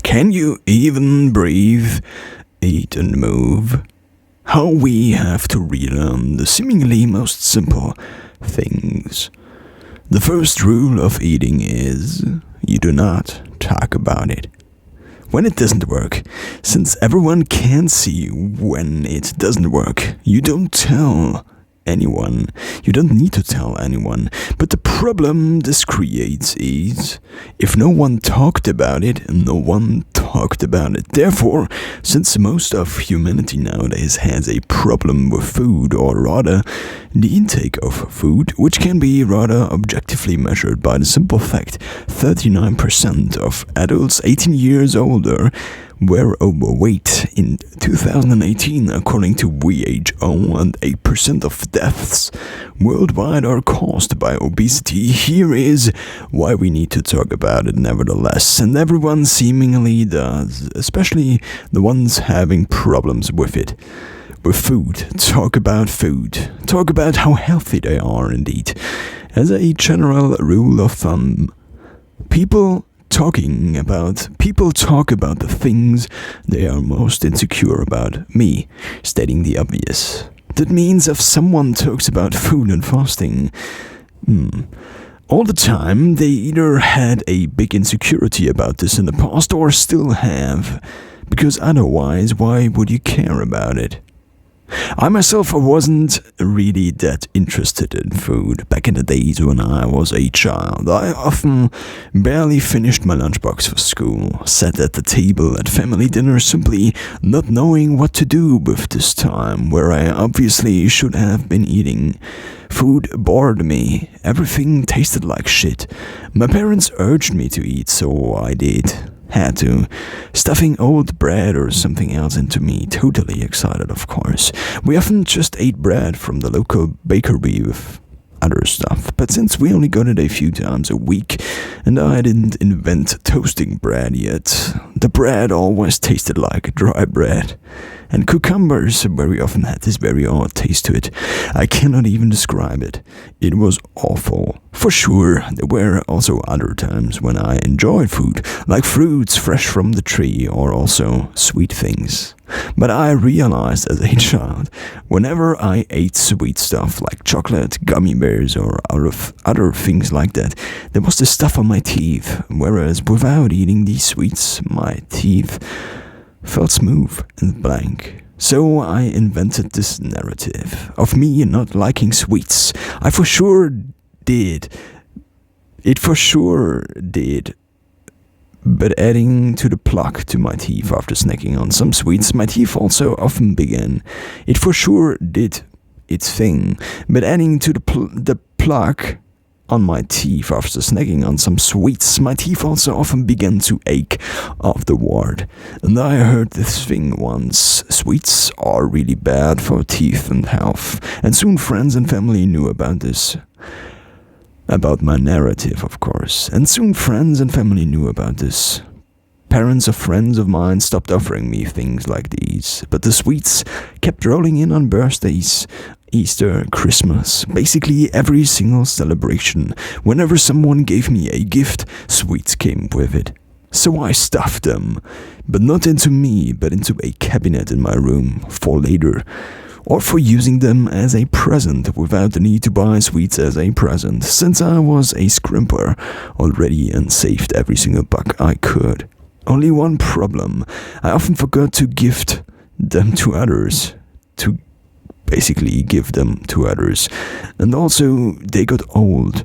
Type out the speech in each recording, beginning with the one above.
Can you even breathe, eat and move? How we have to relearn the seemingly most simple things. The first rule of eating is you do not talk about it. When it doesn't work, since everyone can see when it doesn't work, you don't tell anyone. You don't need to tell anyone. But the problem this creates is, if no one talked about it, no one talked about it. Therefore, since most of humanity nowadays has a problem with food, or rather, the intake of food, which can be rather objectively measured by the simple fact 39% of adults 18 years older were overweight in 2018, according to WHO, and 8% of deaths worldwide are caused by obesity. Here is why we need to talk about it nevertheless, and everyone seemingly does, especially the ones having problems with it. With food, talk about food. Talk about how healthy they are indeed. As a general rule of thumb, people talk about the things they are most insecure about, me stating the obvious. That means if someone talks about food and fasting, all the time, they either had a big insecurity about this in the past or still have, because otherwise, why would you care about it? I myself wasn't really that interested in food back in the days when I was a child. I often barely finished my lunchbox for school, sat at the table at family dinner simply not knowing what to do with this time, where I obviously should have been eating. Food bored me. Everything tasted like shit. My parents urged me to eat, so I did. Had to. Stuffing old bread or something else into me, totally excited of course. We often just ate bread from the local bakery with other stuff, but since we only got it a few times a week, and I didn't invent toasting bread yet, the bread always tasted like dry bread. And cucumbers very often had this very odd taste to it. I cannot even describe it. It was awful. For sure, there were also other times when I enjoyed food, like fruits fresh from the tree or also sweet things. But I realized as a child, whenever I ate sweet stuff like chocolate, gummy bears or other things like that, there was this stuff on my teeth, whereas without eating these sweets, my teeth felt smooth and blank. So I invented this narrative of me not liking sweets. I for sure did. It for sure did. But adding to the plaque to my teeth after snacking on some sweets, my teeth also often began. It for sure did its thing. But adding to the plaque on my teeth after snacking on some sweets, my teeth also often began to ache afterward. And I heard this thing once: sweets are really bad for teeth and health. And soon friends and family knew about this. About my narrative, of course. And soon friends and family knew about this. Parents of friends of mine stopped offering me things like these, but the sweets kept rolling in on birthdays, Easter, Christmas, basically every single celebration. Whenever someone gave me a gift, sweets came with it. So I stuffed them, but not into me, but into a cabinet in my room for later, or for using them as a present without the need to buy sweets as a present, since I was a scrimper already and saved every single buck I could. Only one problem: I often forgot to gift them to others, to basically give them to others. And also, they got old,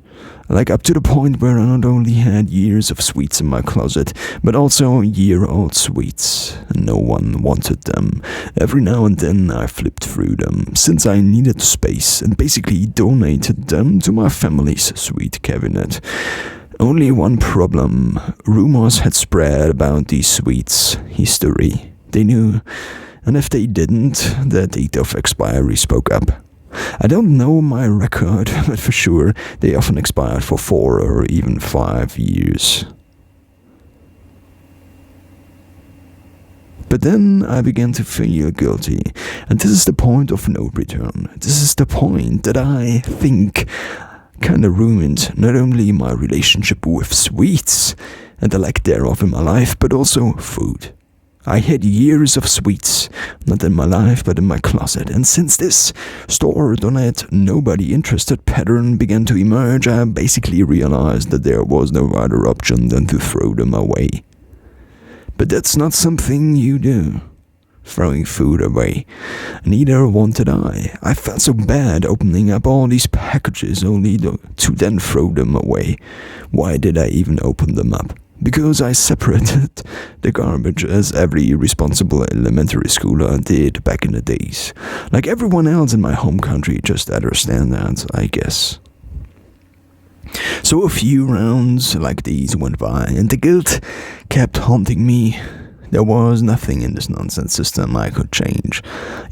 like up to the point where I not only had years of sweets in my closet, but also year-old sweets. No one wanted them. Every now and then I flipped through them, since I needed space, and basically donated them to my family's sweet cabinet. Only one problem: rumors had spread about these sweets' history. They knew, and if they didn't, the date of expiry spoke up. I don't know my record, but for sure they often expired for 4 or even 5 years. But then I began to feel guilty, and this is the point of no return. This is the point that I think kinda ruined not only my relationship with sweets and the lack thereof in my life, but also food. I had years of sweets, not in my life, but in my closet. And since this stored on it, nobody interested pattern began to emerge, I basically realized that there was no other option than to throw them away. But that's not something you do. Throwing food away. Neither wanted I. I felt so bad opening up all these packages only to then throw them away. Why did I even open them up? Because I separated the garbage as every responsible elementary schooler did back in the days. Like everyone else in my home country, just understand that, I guess. So a few rounds like these went by, and the guilt kept haunting me. There was nothing in this nonsense system I could change.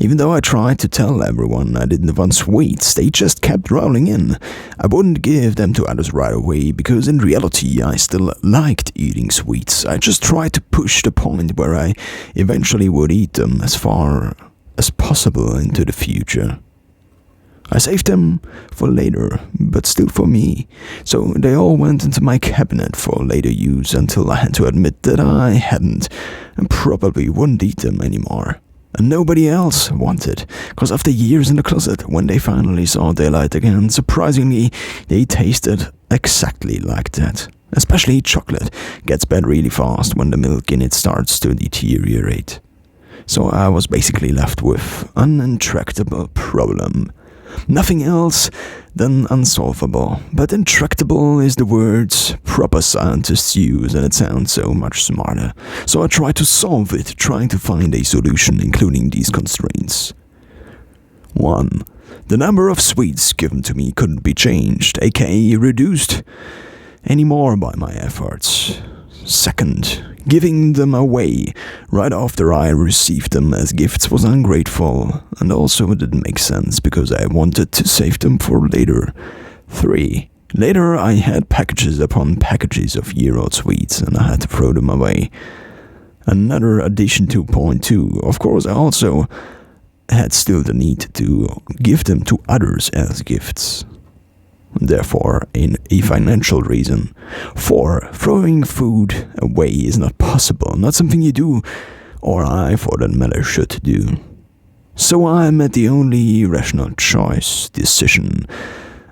Even though I tried to tell everyone I didn't want sweets, they just kept rolling in. I wouldn't give them to others right away, because in reality I still liked eating sweets. I just tried to push the point where I eventually would eat them as far as possible into the future. I saved them for later, but still for me, so they all went into my cabinet for later use until I had to admit that I hadn't, and probably wouldn't eat them anymore. And nobody else wanted, cause after years in the closet, when they finally saw daylight again, surprisingly, they tasted exactly like that. Especially chocolate gets bad really fast when the milk in it starts to deteriorate. So I was basically left with an intractable problem. Nothing else than unsolvable, but intractable is the words proper scientists use, and it sounds so much smarter. So I tried to solve it, trying to find a solution including these constraints. 1. The number of sweets given to me couldn't be changed, aka reduced anymore by my efforts. 2. Giving them away right after I received them as gifts was ungrateful, and also didn't make sense because I wanted to save them for later. 3. Later I had packages upon packages of year-old sweets, and I had to throw them away. Another addition to point 2, of course I also had still the need to give them to others as gifts. Therefore, a financial reason. 4. Throwing food away is not possible, not something you do, or I, for that matter, should do. So I made the only rational decision,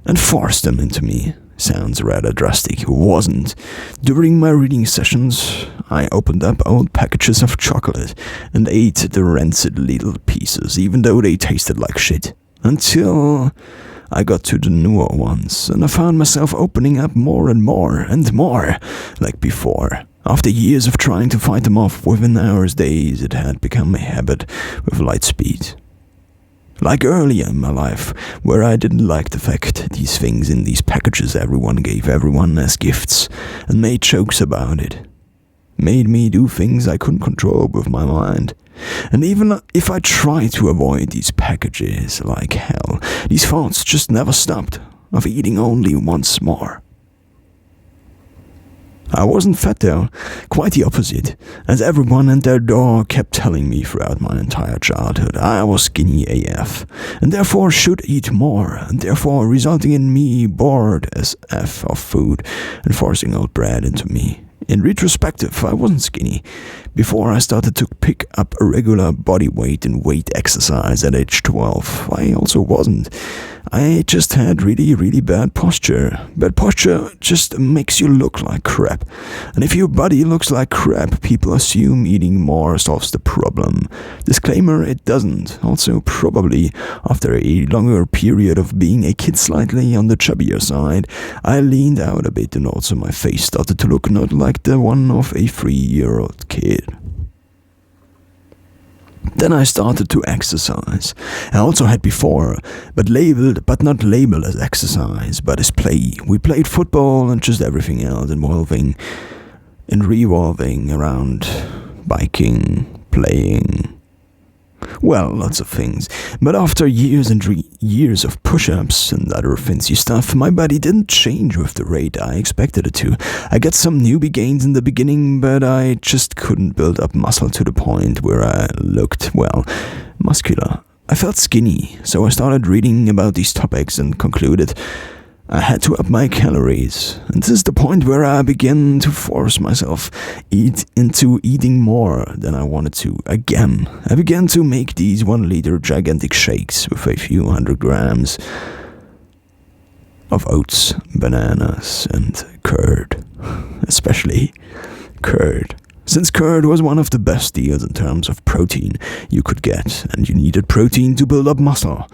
and forced them into me. Sounds rather drastic, wasn't. During my reading sessions, I opened up old packages of chocolate and ate the rancid little pieces, even though they tasted like shit. Until I got to the newer ones, and I found myself opening up more and more and more, like before. After years of trying to fight them off, within hours, days, it had become a habit with light speed. Like earlier in my life, where I didn't like the fact these things in these packages everyone gave everyone as gifts, and made jokes about it. Made me do things I couldn't control with my mind. And even if I tried to avoid these packages like hell, these thoughts just never stopped, of eating only once more. I wasn't fat though, quite the opposite, as everyone and their dog kept telling me throughout my entire childhood. I was skinny AF, and therefore should eat more, and therefore resulting in me bored as F of food and forcing oat bread into me. In retrospective, I wasn't skinny. Before I started to pick up a regular body weight and weight exercise at age 12, I also wasn't. I just had really bad posture. Bad posture just makes you look like crap. And if your body looks like crap, people assume eating more solves the problem. Disclaimer, it doesn't. Also, probably after a longer period of being a kid slightly on the chubbier side, I leaned out a bit and also my face started to look not like the one of a 3-year-old kid. Then I started to exercise. I also had before, but not labeled as exercise, but as play. We played football and just everything else involving and revolving around biking, playing. Well, lots of things. But after years and years of push-ups and other fancy stuff, my body didn't change with the rate I expected it to. I got some newbie gains in the beginning, but I just couldn't build up muscle to the point where I looked, well, muscular. I felt skinny, so I started reading about these topics and concluded I had to up my calories, and this is the point where I began to force myself into eating more than I wanted to. Again, I began to make these 1-liter gigantic shakes with a few hundred grams of oats, bananas, and curd. Especially curd. Since curd was one of the best deals in terms of protein you could get, and you needed protein to build up muscle.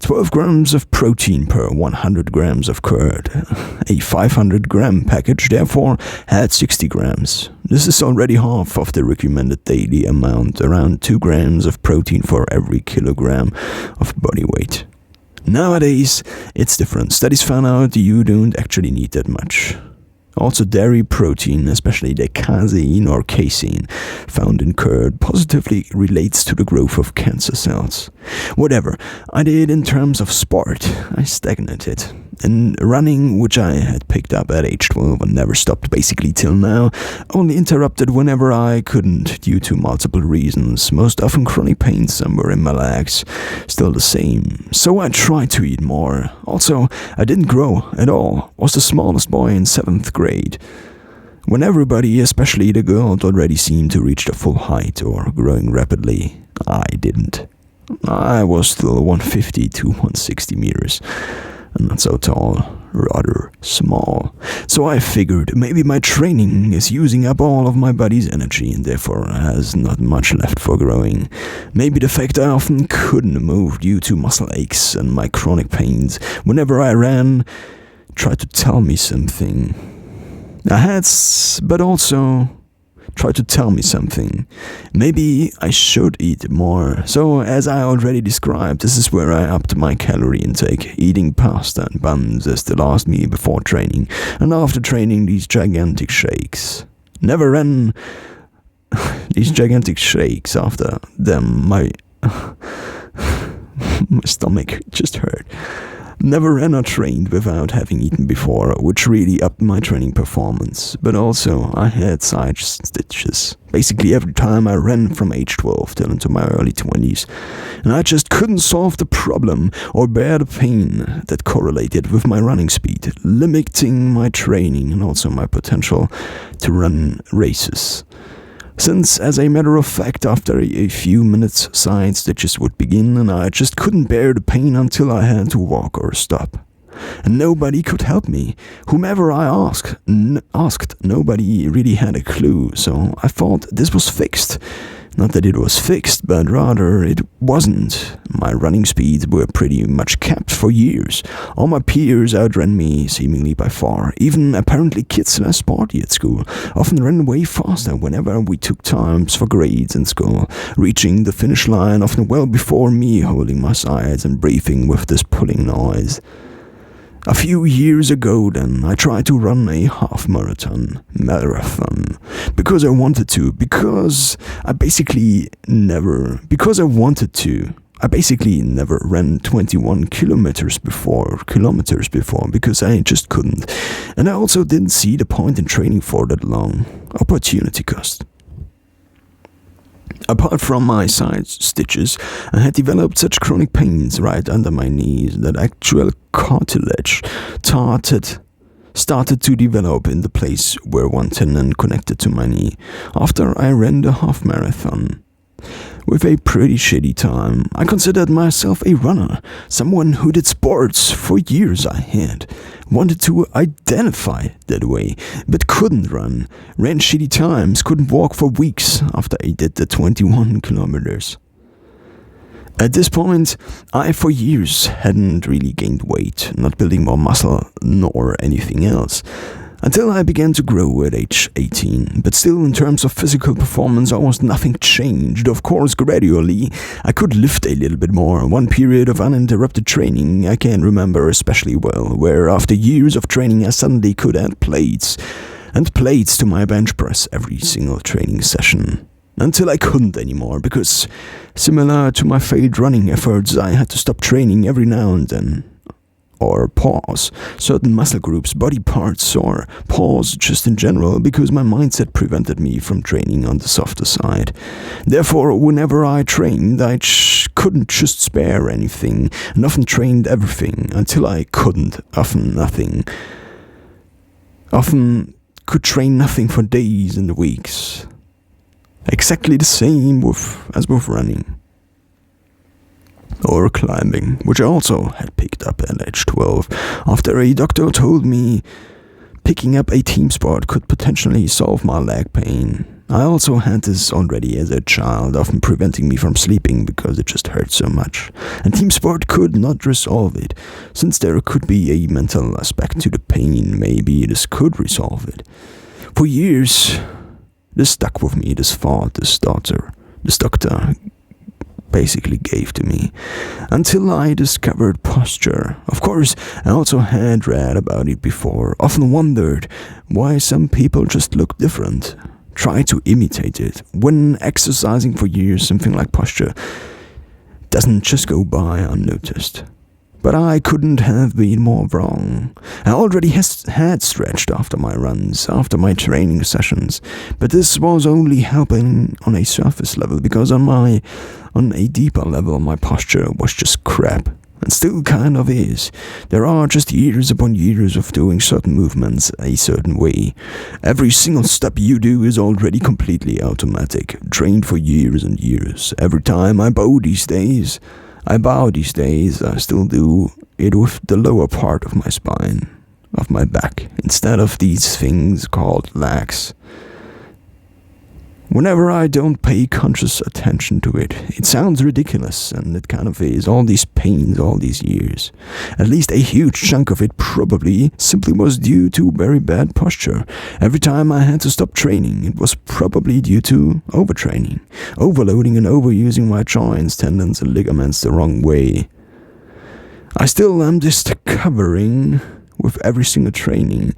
12 grams of protein per 100 grams of curd. A 500-gram package, therefore, had 60 grams. This is already half of the recommended daily amount, around 2 grams of protein for every kilogram of body weight. Nowadays, it's different. Studies found out you don't actually need that much. Also, dairy protein, especially the casein or casein found in curd, positively relates to the growth of cancer cells. Whatever I did in terms of sport, I stagnated. In running, which I had picked up at age 12 and never stopped basically till now, only interrupted whenever I couldn't due to multiple reasons, most often chronic pain somewhere in my legs, still the same. So I tried to eat more. Also, I didn't grow at all, was the smallest boy in 7th grade. When everybody, especially the girls, already seemed to reach the full height or growing rapidly, I didn't. I was still 150 to 160 meters. Not so tall, rather small. So I figured maybe my training is using up all of my body's energy and therefore has not much left for growing. Maybe the fact I often couldn't move due to muscle aches and my chronic pains whenever I ran tried to tell me something. But also tried to tell me something. Maybe I should eat more. So, as I already described, this is where I upped my calorie intake, eating pasta and buns as the last meal before training, and after training these gigantic shakes. Never ran these gigantic shakes after them. My stomach just hurt. Never ran or trained without having eaten before, which really upped my training performance. But also, I had side stitches. Basically every time I ran from age 12 till into my early 20s. And I just couldn't solve the problem or bear the pain that correlated with my running speed, limiting my training and also my potential to run races. Since, as a matter of fact, after a few minutes, side stitches would begin, and I just couldn't bear the pain until I had to walk or stop. And nobody could help me. Whomever I asked, nobody really had a clue, so I thought this was fixed. Not that it was fixed, but rather it wasn't. My running speeds were pretty much capped for years. All my peers outran me, seemingly by far. Even apparently kids less sporty at school often ran way faster whenever we took times for grades in school, reaching the finish line often well before me, holding my sides and breathing with this pulling noise. A few years ago then, I tried to run a half marathon, because I wanted to, because I basically never ran 21 kilometers before, because I just couldn't. And I also didn't see the point in training for that long. Opportunity cost. Apart from my side stitches, I had developed such chronic pains right under my knees that actual cartilage started to develop in the place where one tendon connected to my knee after I ran the half marathon. With a pretty shitty time, I considered myself a runner, someone who did sports for years. I had wanted to identify that way, but couldn't run, ran shitty times, couldn't walk for weeks after I did the 21 kilometers. At this point, I for years hadn't really gained weight, not building more muscle nor anything else, until I began to grow at age 18. But still, in terms of physical performance, almost nothing changed. Of course, gradually, I could lift a little bit more. One period of uninterrupted training I can remember especially well, where after years of training I suddenly could add plates to my bench press every single training session. Until I couldn't anymore, because similar to my failed running efforts, I had to stop training every now and then. or pause certain muscle groups, body parts, or pause just in general because my mindset prevented me from training on the softer side. Therefore, whenever I trained, I couldn't just spare anything, and often trained everything until I couldn't, often nothing. Often could train nothing for days and weeks. Exactly the same as with running. Or climbing, which I also had picked up at age 12, after a doctor told me picking up a team sport could potentially solve my leg pain. I also had this already as a child, often preventing me from sleeping because it just hurt so much. And team sport could not resolve it. Since there could be a mental aspect to the pain, maybe this could resolve it. For years, this stuck with me, this thought, this doctor basically gave to me, until I discovered posture. Of course, I also had read about it before, often wondered why some people just look different, try to imitate it. When exercising for years, something like posture doesn't just go by unnoticed. But I couldn't have been more wrong. I already had stretched after my runs, after my training sessions, but this was only helping on a surface level because on a deeper level my posture was just crap, and still kind of is. There are just years upon years of doing certain movements a certain way. Every single step you do is already completely automatic, trained for years and years. Every time I bow these days, I still do it with the lower part of my spine, of my back, instead of these things called legs. Whenever I don't pay conscious attention to it, it sounds ridiculous, and it kind of is. All these pains, all these years. At least a huge chunk of it probably simply was due to very bad posture. Every time I had to stop training, it was probably due to overtraining, overloading and overusing my joints, tendons and ligaments the wrong way. I still am discovering with every single training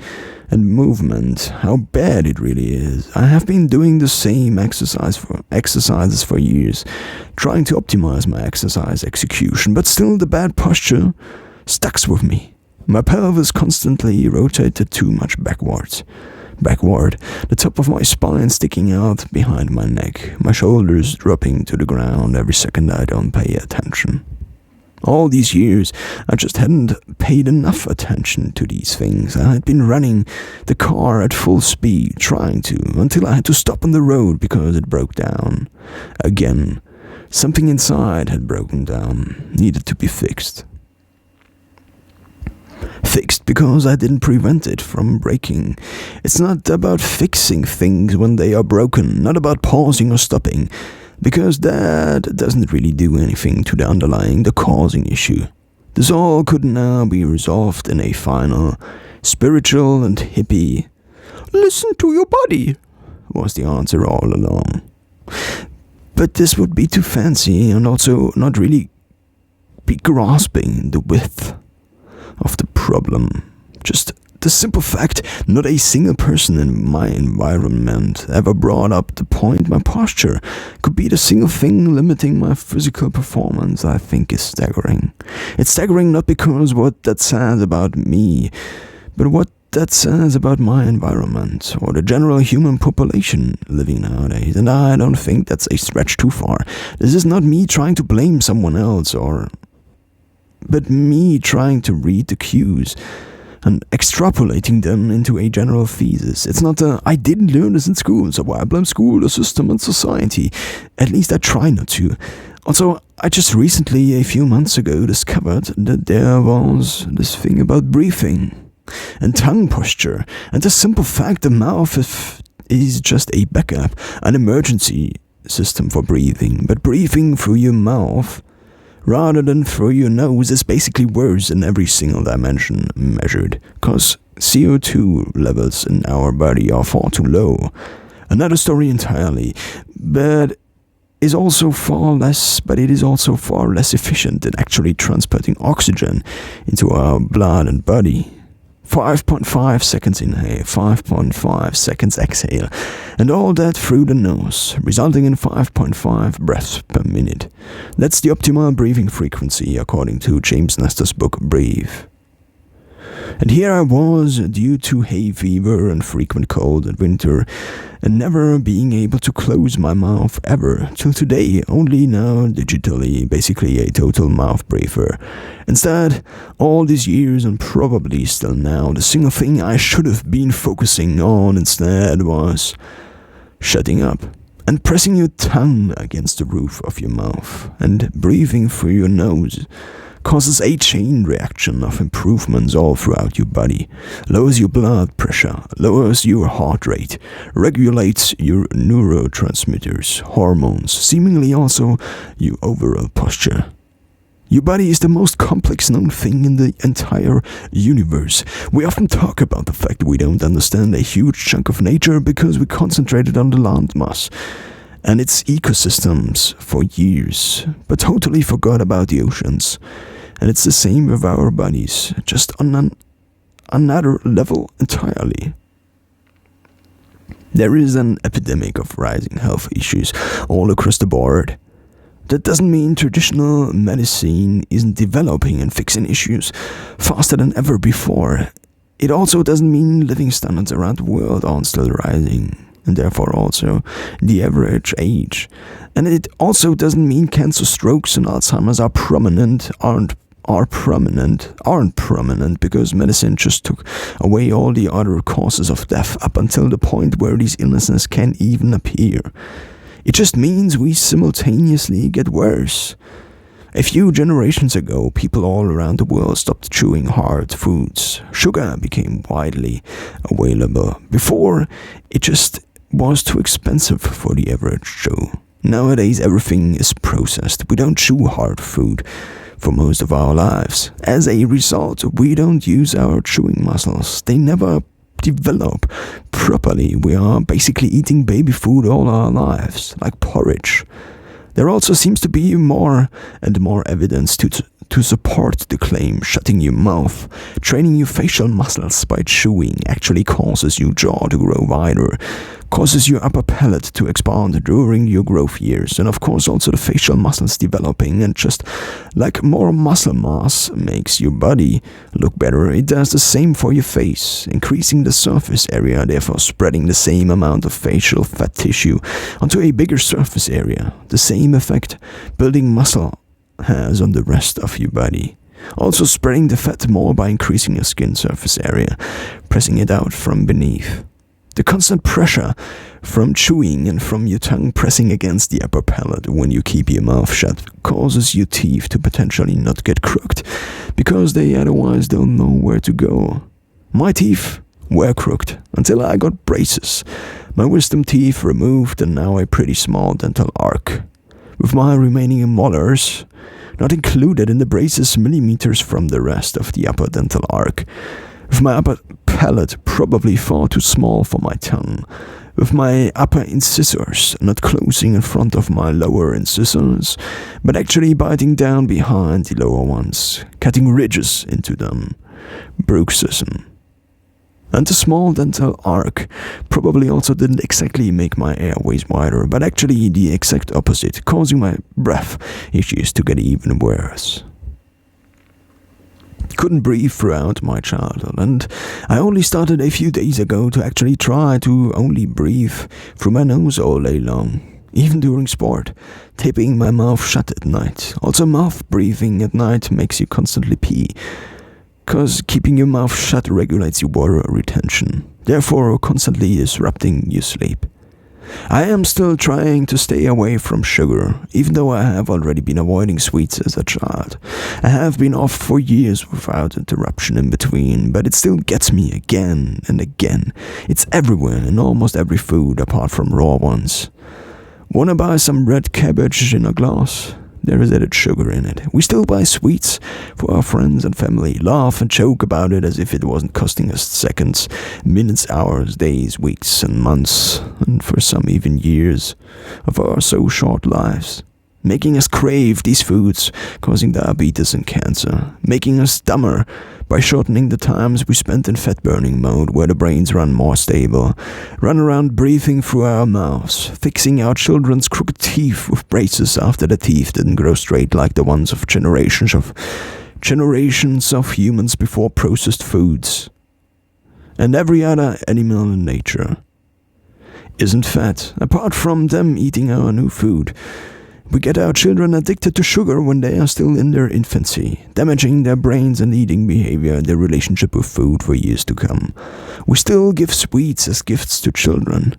and movement how bad it really is. I have been doing the same exercises for years, trying to optimize my exercise execution, but still the bad posture sticks with me. My pelvis constantly rotated too much backward, the top of my spine sticking out behind my neck, my shoulders dropping to the ground every second I don't pay attention. All these years, I just hadn't paid enough attention to these things. I had been running the car at full speed, trying to, until I had to stop on the road because it broke down. Again, something inside had broken down, needed to be fixed. Fixed because I didn't prevent it from breaking. It's not about fixing things when they are broken, not about pausing or stopping, because that doesn't really do anything to the causing issue. This all could now be resolved in a final, spiritual and hippie, "Listen to your body," was the answer all along. But this would be too fancy and also not really be grasping the width of the problem. Just the simple fact, not a single person in my environment ever brought up the point my posture could be the single thing limiting my physical performance, I think is staggering. It's staggering not because what that says about me, but what that says about my environment, or the general human population living nowadays, and I don't think that's a stretch too far. This is not me trying to blame someone else, but me trying to read the cues and extrapolating them into a general thesis. It's not I didn't learn this in school, so I blame school, the system, and society. At least I try not to. Also, I just recently, a few months ago, discovered that there was this thing about breathing and tongue posture, and the simple fact the mouth is just a backup, an emergency system for breathing, but breathing through your mouth rather than through your nose is basically worse in every single dimension measured, cause CO2 levels in our body are far too low. Another story entirely, but it is also far less efficient in actually transporting oxygen into our blood and body. 5.5 seconds inhale, 5.5 seconds exhale, and all that through the nose, resulting in 5.5 breaths per minute. That's the optimal breathing frequency according to James Nestor's book Breathe. And here I was, due to hay fever and frequent cold in winter, and never being able to close my mouth ever, till today, only now digitally, basically a total mouth breather. Instead, all these years and probably still now, the single thing I should have been focusing on instead was shutting up and pressing your tongue against the roof of your mouth and breathing through your nose causes a chain reaction of improvements all throughout your body, lowers your blood pressure, lowers your heart rate, regulates your neurotransmitters, hormones, seemingly also your overall posture. Your body is the most complex known thing in the entire universe. We often talk about the fact that we don't understand a huge chunk of nature because we concentrated on the landmass and its ecosystems for years, but totally forgot about the oceans. And it's the same with our bodies, just on another level entirely. There is an epidemic of rising health issues all across the board. That doesn't mean traditional medicine isn't developing and fixing issues faster than ever before. It also doesn't mean living standards around the world aren't still rising, and therefore also the average age. And it also doesn't mean cancer, strokes, and Alzheimer's aren't prominent because medicine just took away all the other causes of death up until the point where these illnesses can even appear. It just means we simultaneously get worse. A few generations ago, people all around the world stopped chewing hard foods. Sugar became widely available. Before, it just was too expensive for the average Joe. Nowadays, everything is processed. We don't chew hard food for most of our lives. As a result, we don't use our chewing muscles. They never develop properly. We are basically eating baby food all our lives, like porridge. There also seems to be more and more evidence to support the claim shutting your mouth, training your facial muscles by chewing actually causes your jaw to grow wider, causes your upper palate to expand during your growth years, and of course also the facial muscles developing, and just like more muscle mass makes your body look better, it does the same for your face, increasing the surface area, therefore spreading the same amount of facial fat tissue onto a bigger surface area. The same effect building muscle has on the rest of your body. Also spreading the fat more by increasing your skin surface area, pressing it out from beneath. The constant pressure from chewing and from your tongue pressing against the upper palate when you keep your mouth shut causes your teeth to potentially not get crooked because they otherwise don't know where to go. My teeth were crooked until I got braces, my wisdom teeth removed, and now a pretty small dental arc. With my remaining molars not included in the braces millimeters from the rest of the upper dental arc. With my upper palate probably far too small for my tongue. With my upper incisors not closing in front of my lower incisors, but actually biting down behind the lower ones, cutting ridges into them. Bruxism. And the small dental arc probably also didn't exactly make my airways wider, but actually the exact opposite, causing my breath issues to get even worse. Couldn't breathe throughout my childhood, and I only started a few days ago to actually try to only breathe through my nose all day long, even during sport, taping my mouth shut at night. Also, mouth breathing at night makes you constantly pee, because keeping your mouth shut regulates your water retention, therefore constantly disrupting your sleep. I am still trying to stay away from sugar, even though I have already been avoiding sweets as a child. I have been off for years without interruption in between, but it still gets me again and again. It's everywhere in almost every food apart from raw ones. Wanna buy some red cabbage in a glass? There is added sugar in it. We still buy sweets for our friends and family, laugh and joke about it as if it wasn't costing us seconds, minutes, hours, days, weeks, and months, and for some even years of our so short lives. Making us crave these foods, causing diabetes and cancer, making us dumber by shortening the times we spent in fat-burning mode where the brains run more stable, run around breathing through our mouths, fixing our children's crooked teeth with braces after the teeth didn't grow straight like the ones of generations of generations of humans before processed foods, and every other animal in nature isn't fat, apart from them eating our new food. We get our children addicted to sugar when they are still in their infancy, damaging their brains and eating behavior and their relationship with food for years to come. We still give sweets as gifts to children,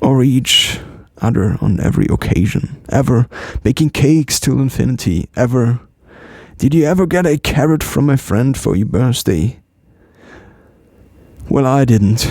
or each other on every occasion, ever, baking cakes till infinity, ever. Did you ever get a carrot from a friend for your birthday? Well, I didn't.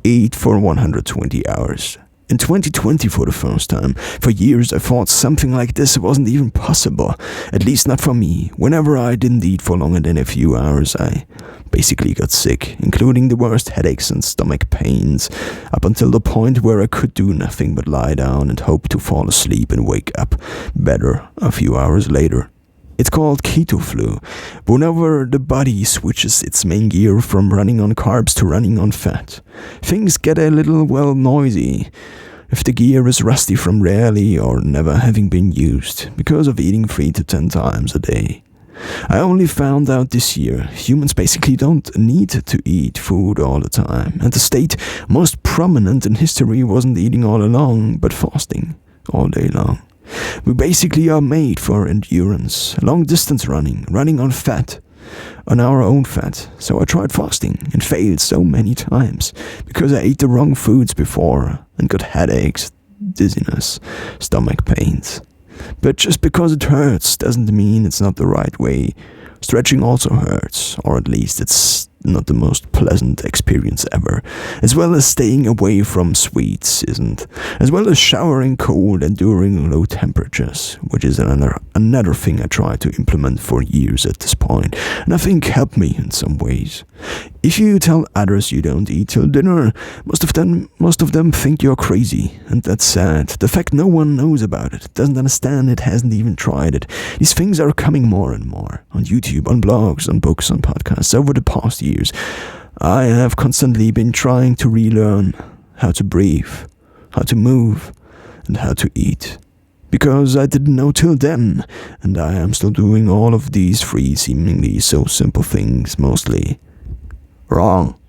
Eat for 120 hours. In 2020 for the first time. For years I thought something like this wasn't even possible. At least not for me. Whenever I didn't eat for longer than a few hours, I basically got sick, including the worst headaches and stomach pains, up until the point where I could do nothing but lie down and hope to fall asleep and wake up better a few hours later. It's called keto flu, whenever the body switches its main gear from running on carbs to running on fat. Things get a little, noisy if the gear is rusty from rarely or never having been used, because of eating 3 to 10 times a day. I only found out this year, humans basically don't need to eat food all the time, and the state most prominent in history wasn't eating all along, but fasting all day long. We basically are made for endurance, long distance running on fat, on our own fat. So I tried fasting and failed so many times because I ate the wrong foods before and got headaches, dizziness, stomach pains. But just because it hurts doesn't mean it's not the right way. Stretching also hurts, or at least it's not the most pleasant experience ever, as well as staying away from sweets isn't, as well as showering cold and during low temperatures, which is another thing I tried to implement for years at this point, and I think helped me in some ways. If you tell others you don't eat till dinner, most of them think you're crazy, and that's sad. The fact no one knows about it, doesn't understand it, hasn't even tried it. These things are coming more and more, on YouTube, on blogs, on books, on podcasts, over the past years. I have constantly been trying to relearn how to breathe, how to move, and how to eat. Because I didn't know till then, and I am still doing all of these 3 seemingly so simple things mostly wrong.